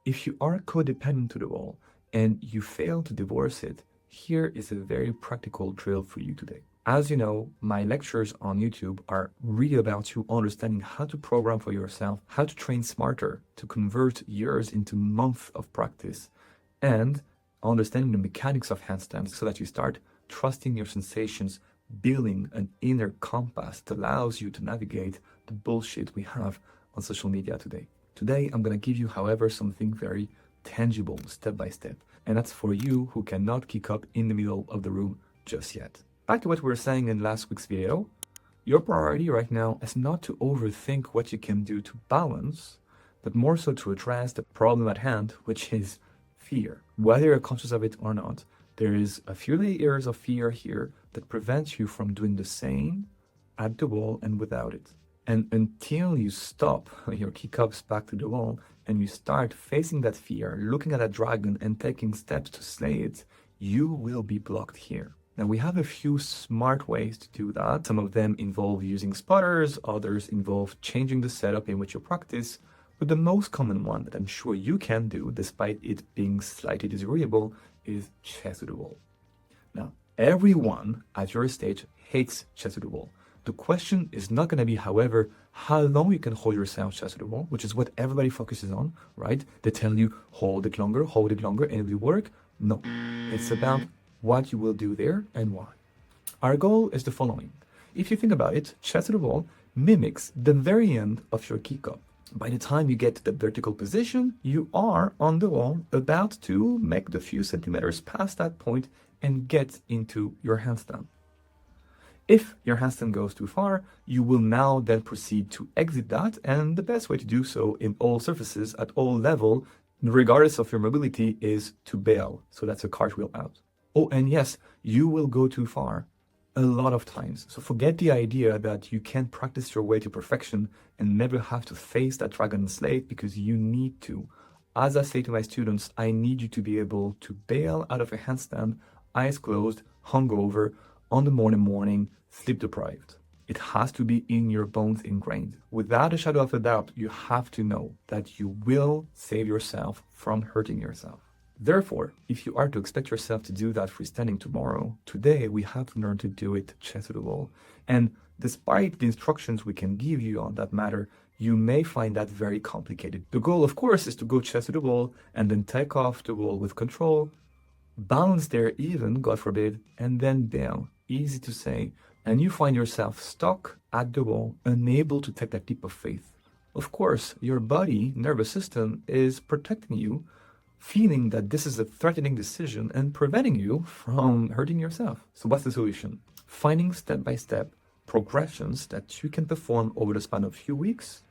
If you are codependent to the wall and you fail to divorce it, here is a very practical drill for you today. As you know, my lectures on YouTube are really about you understanding how to program for yourself, how to train smarter, to convert years into months of practice, and understanding the mechanics of handstands so that you start trusting your sensations, building an inner compass that allows you to navigate the bullshit we have on social media today. Today, I'm going to give you, however, something very tangible, step by step, and that's for you who cannot kick up in the middle of the room just yet. Back to what we were saying in last week's video, your priority right now is not to overthink what you can do to balance, but more so to address the problem at hand, which is fear. Whether you're conscious of it or not, there is a few layers of fear here that prevents you from doing the same at the wall and without it. And until you stop your kick-ups back to the wall and you start facing that fear, looking at that dragon and taking steps to slay it, you will be blocked here. Now, we have a few smart ways to do that. Some of them involve using spotters, others involve changing the setup in which you practice. But the most common one that I'm sure you can do, despite it being slightly disagreeable, is chest to the wall. Now, everyone at your stage hates chest to the wall. The question is not going to be, however, how long you can hold yourself chest to the wall, which is what everybody focuses on, right? They tell you, hold it longer, and it will work. No, it's about what you will do there and why. Our goal is the following. If you think about it, chest to the wall mimics the very end of your kick-up. By the time you get to the vertical position, you are on the wall about to make the few centimeters past that point and get into your handstand. If your handstand goes too far, you will now then proceed to exit that, and the best way to do so in all surfaces at all levels, regardless of your mobility, is to bail. So that's a cartwheel out. Oh, and yes, you will go too far a lot of times. So forget the idea that you can practice your way to perfection and never have to face that dragon and slay it, because you need to. As I say to my students, I need you to be able to bail out of a handstand, eyes closed, hungover, on the morning, sleep deprived. It has to be in your bones ingrained. Without a shadow of a doubt, you have to know that you will save yourself from hurting yourself. Therefore, if you are to expect yourself to do that freestanding tomorrow, today we have to learn to do it chest to the wall. And despite the instructions we can give you on that matter, you may find that very complicated. The goal, of course, is to go chest to the wall and then take off the wall with control, balance there even, God forbid, and then bail. Easy to say. And you find yourself stuck at the wall, unable to take that leap of faith. Of course, your body, nervous system is protecting you, feeling that this is a threatening decision and preventing you from hurting yourself. So what's the solution? Finding step-by-step progressions that you can perform over the span of a few weeks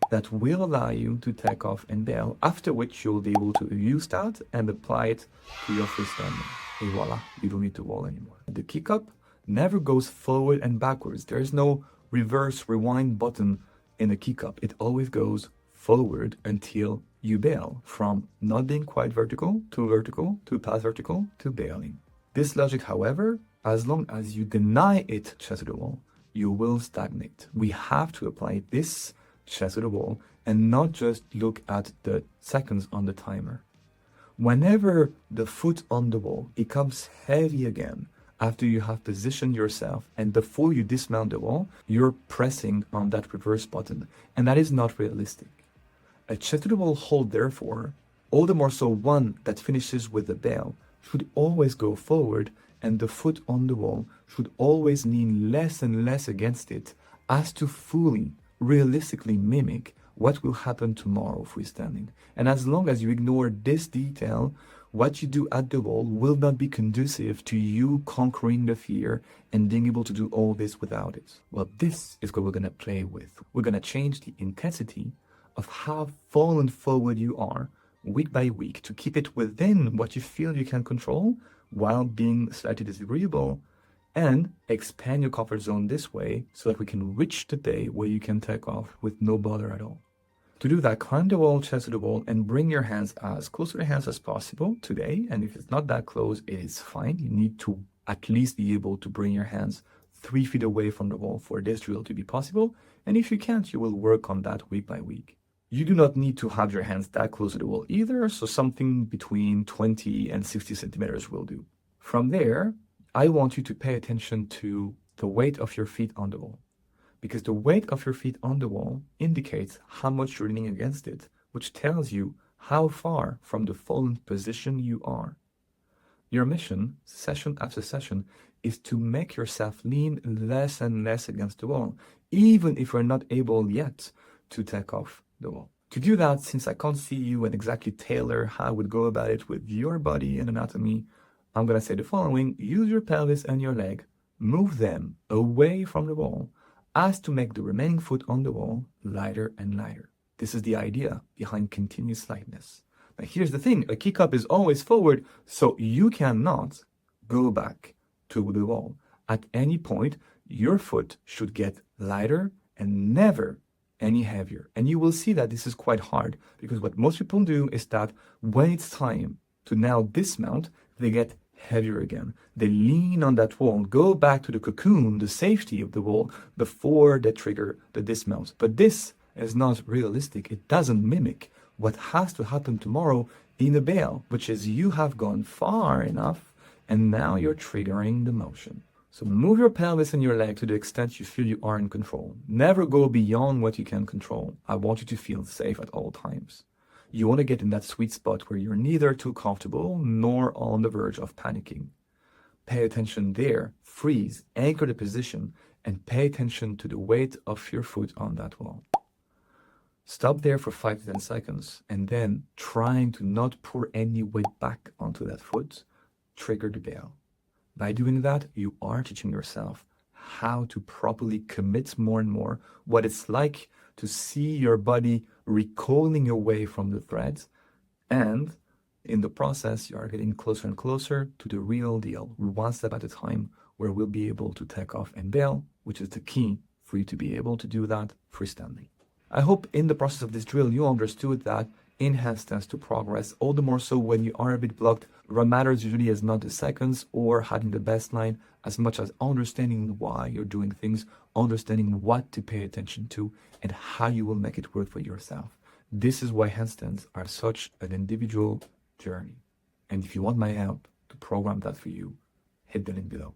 that will allow you to take off and bail, after which you'll be able to use that and apply it to your freestanding. And voila, you don't need to wall anymore. The kick-up never goes forward and backwards. There is no reverse rewind button in a kick-up. It always goes forward until you bail, from not being quite vertical to past vertical to bailing. This logic, however, as long as you deny it chest to the wall, you will stagnate. We have to apply this chest to the wall and not just look at the seconds on the timer. Whenever the foot on the wall becomes heavy again, after you have positioned yourself and before you dismount the wall, you're pressing on that reverse button, and that is not realistic. A chest to the wall hold, therefore, all the more so one that finishes with the bail, should always go forward, and the foot on the wall should always lean less and less against it, as to fully, realistically mimic what will happen tomorrow freestanding. And as long as you ignore this detail, what you do at the wall will not be conducive to you conquering the fear and being able to do all this without it. Well, this is what we're going to play with. We're going to change the intensity of how fallen forward you are week by week to keep it within what you feel you can control while being slightly disagreeable, and expand your comfort zone this way so that we can reach the day where you can take off with no bother at all. To do that, climb the wall, chest to the wall, and bring your hands as close to the hands as possible today. And if it's not that close, it is fine. You need to at least be able to bring your hands 3 feet away from the wall for this drill to be possible. And if you can't, you will work on that week by week. You do not need to have your hands that close to the wall either, so something between 20 and 60 centimeters will do. From there, I want you to pay attention to the weight of your feet on the wall, because the weight of your feet on the wall indicates how much you're leaning against it, which tells you how far from the fallen position you are. Your mission, session after session, is to make yourself lean less and less against the wall, even if you're not able yet to take off the wall. To do that, since I can't see you and exactly tailor how I would go about it with your body and anatomy, I'm going to say the following. Use your pelvis and your leg, move them away from the wall, as to make the remaining foot on the wall lighter and lighter. This is the idea behind continuous lightness. Now here's the thing, a kick up is always forward, so you cannot go back to the wall. At any point, your foot should get lighter and never any heavier. And you will see that this is quite hard, because what most people do is that when it's time to now dismount, they get heavier again. They lean on that wall, go back to the cocoon, the safety of the wall, before they trigger the dismount. But this is not realistic. It doesn't mimic what has to happen tomorrow in a bail, which is you have gone far enough and now you're triggering the motion. So move your pelvis and your leg to the extent you feel you are in control. Never go beyond what you can control. I want you to feel safe at all times. You want to get in that sweet spot where you're neither too comfortable nor on the verge of panicking. Pay attention there, freeze, anchor the position, and pay attention to the weight of your foot on that wall. Stop there for 5 to 10 seconds, and then, trying to not pour any weight back onto that foot, trigger the bail. By doing that, you are teaching yourself how to properly commit more and more, what it's like to see your body recoiling away from the threads, and in the process, you are getting closer and closer to the real deal, one step at a time, where we'll be able to take off and bail, which is the key for you to be able to do that freestanding. I hope in the process of this drill you understood that in handstands to progress, all the more so when you are a bit blocked, what matters usually is not the seconds or having the best line, as much as understanding why you're doing things, understanding what to pay attention to, and how you will make it work for yourself. This is why handstands are such an individual journey. And if you want my help to program that for you, hit the link below.